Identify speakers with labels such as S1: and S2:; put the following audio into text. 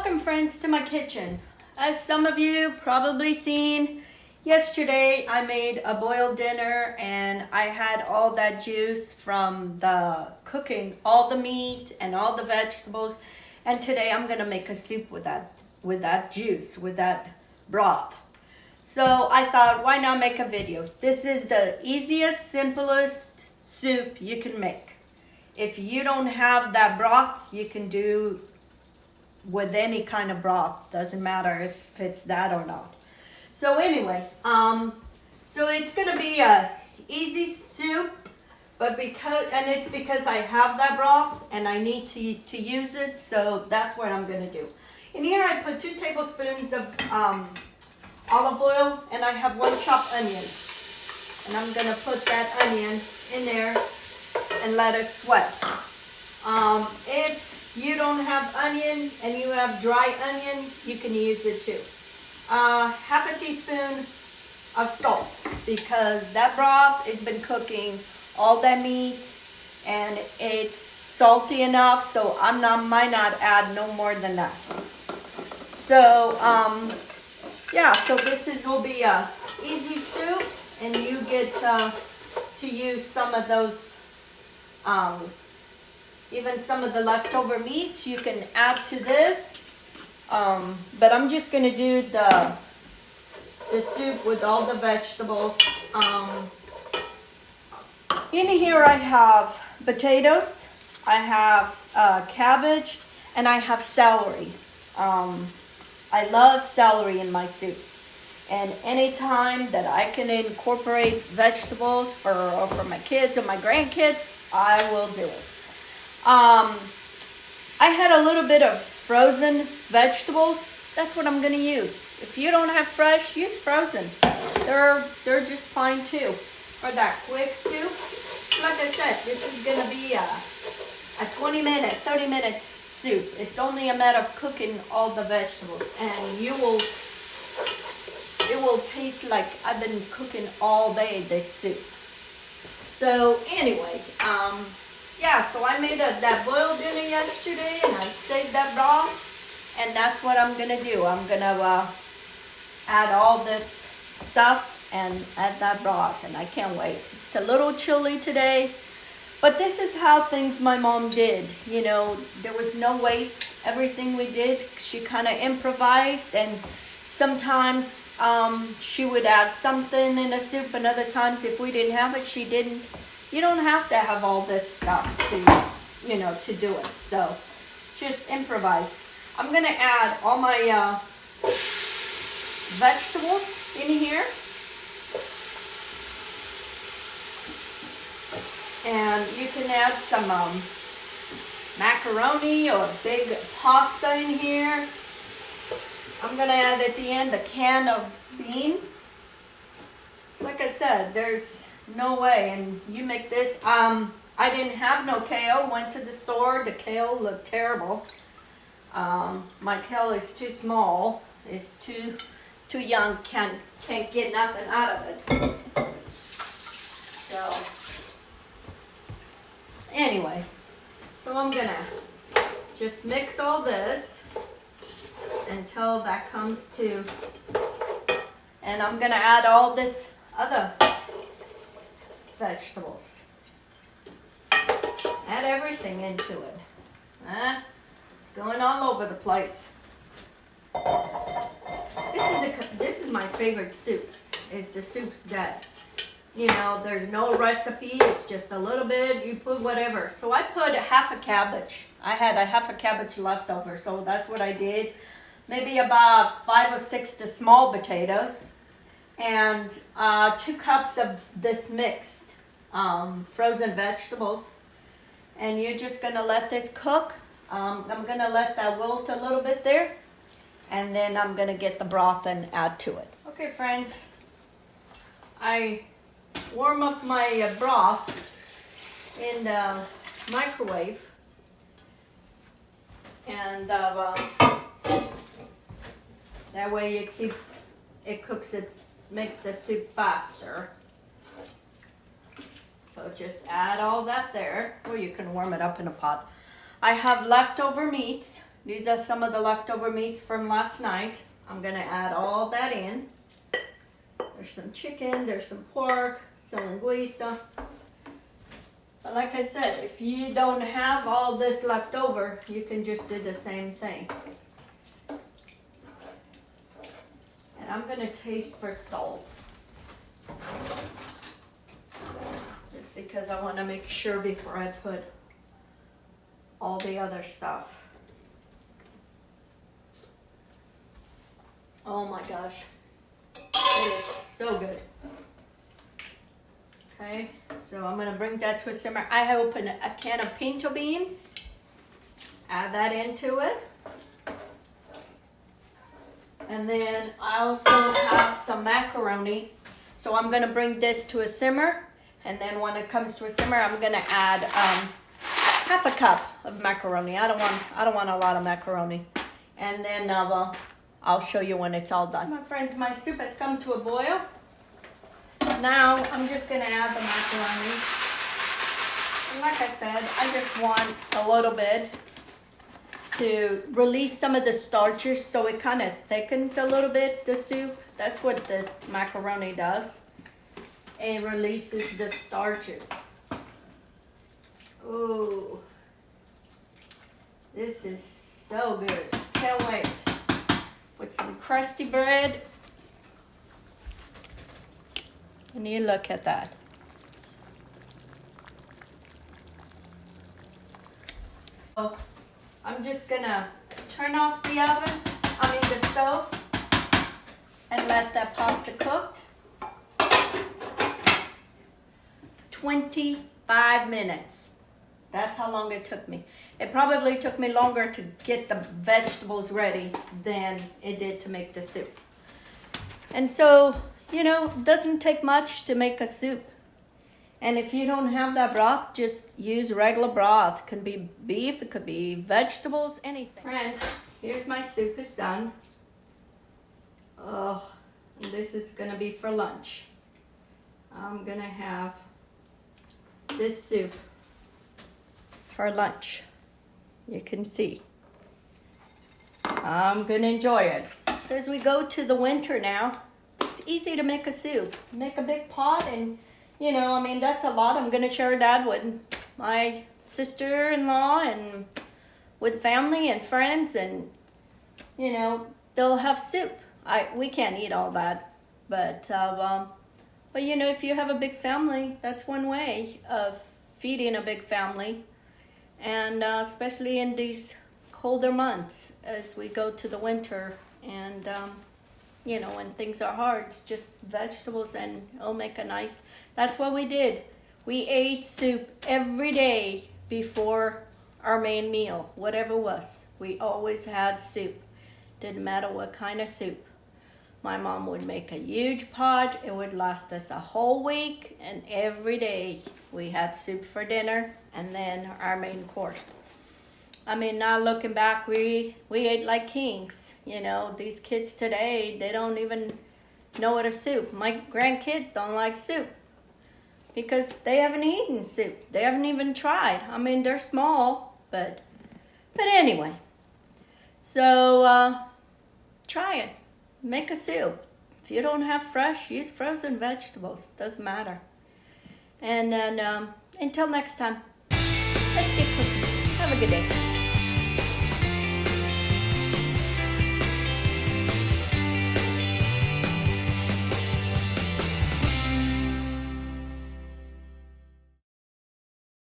S1: Welcome friends to my kitchen. As some of you probably seen, yesterday I made a boiled dinner and I had all that juice from the cooking, all the meat and all the vegetables. And today I'm gonna make a soup with that juice, with that broth. So I thought, why not make a video? This is the easiest, simplest soup you can make. If you don't have that broth, you can do with any kind of broth. Doesn't matter if it's that or not. So anyway, so it's gonna be a easy soup, but it's because I have that broth and I need to use it, so that's what I'm gonna do. In here I put 2 tablespoons of olive oil, and I have 1 chopped onion. And I'm gonna put that onion in there and let it sweat. If you don't have onion and you have dry onion, you can use it too. Half a teaspoon of salt, because that broth has been cooking all that meat and it's salty enough, so might not add no more than that. So yeah, so will be a easy soup, and you get to use some of those even some of the leftover meats you can add to this, but I'm just going to do the soup with all the vegetables. In here I have potatoes, I have cabbage, and I have celery. I love celery in my soups, and anytime that I can incorporate vegetables for my kids or my grandkids, I will do it. I had a little bit of frozen vegetables. That's what I'm gonna use. If you don't have fresh, use frozen. They're just fine too. For that quick stew, like I said, this is gonna be a 20-minute, 30-minute soup. It's only a matter of cooking all the vegetables, and it will taste like I've been cooking all day this soup. So anyway, yeah, so I made that boiled dinner yesterday, and I saved that broth, and that's what I'm gonna do. I'm gonna add all this stuff and add that broth, and I can't wait. It's a little chilly today, but this is how things my mom did. You know, there was no waste. Everything we did, she kind of improvised, and sometimes she would add something in a soup, and other times if we didn't have it, she didn't. You don't have to have all this stuff to do it. So just improvise. I'm gonna add all my vegetables in here. And you can add some macaroni or big pasta in here. I'm gonna add at the end a can of beans. So like I said, there's no way, and you make this. I didn't have no kale. Went to the store. The kale looked terrible. My kale is too small. It's too young. Can't get nothing out of it. So anyway, so I'm gonna just mix all this until that comes to, and I'm gonna add all this other vegetables. Add everything into it. It's going all over the place. This is my favorite soups. Is the soups that, there's no recipe. It's just a little bit. You put whatever. So I put half a cabbage. I had a half a cabbage left over, so that's what I did. Maybe about 5 or 6 small potatoes, and 2 cups of this mixed frozen vegetables, and you're just gonna let this cook. I'm gonna let that wilt a little bit there, and then I'm gonna get the broth and add to it. Okay friends, I warm up my broth in the microwave, and that way it makes the soup faster. So just add all that there, or you can warm it up in a pot. I have leftover meats, These are some of the leftover meats from last night. I'm gonna add all that in. There's some chicken, there's some pork, some linguiça. But like I said, if you don't have all this left over, you can just do the same thing. And I'm gonna taste for salt. Just because I wanna make sure before I put all the other stuff. Oh my gosh, it is so good. Okay, so I'm gonna bring that to a simmer. I have opened a can of pinto beans. Add that into it. And then I also have some macaroni. So I'm gonna bring this to a simmer. And then when it comes to a simmer, I'm gonna add half a cup of macaroni. I don't want a lot of macaroni. And then I'll show you when it's all done. My friends, my soup has come to a boil. Now I'm just gonna add the macaroni. And like I said, I just want a little bit to release some of the starches so it kind of thickens a little bit, the soup. That's what this macaroni does. It releases the starches. Ooh, this is so good. Can't wait. With some crusty bread. And you look at that. So I'm just gonna turn off the the stove, and let that pasta cook. 25 minutes. That's how long it took me. It probably took me longer to get the vegetables ready than it did to make the soup. And so, it doesn't take much to make a soup. And if you don't have that broth, just use regular broth. It could be beef, it could be vegetables, anything. Friends, here's my soup is done. Oh, this is gonna be for lunch. I'm gonna have this soup for lunch. You can see. I'm gonna enjoy it. So as we go to the winter now, it's easy to make a soup. Make a big pot and, that's a lot. I'm gonna share that with my sister-in-law and with family and friends, and, they'll have soup. We can't eat all that, but if you have a big family, that's one way of feeding a big family. And especially in these colder months as we go to the winter, and when things are hard, it's just vegetables and it'll make a nice. That's what we did. We ate soup every day before our main meal, whatever it was. We always had soup. Didn't matter what kind of soup. My mom would make a huge pot. It would last us a whole week, and every day we had soup for dinner and then our main course. Now looking back, we ate like kings. These kids today, they don't even know what a soup. My grandkids don't like soup because they haven't eaten soup. They haven't even tried. They're small, but anyway. So try it. Make a soup. If you don't have fresh, use frozen vegetables. Doesn't matter. And then until next time, let's get cooking. Have a good day.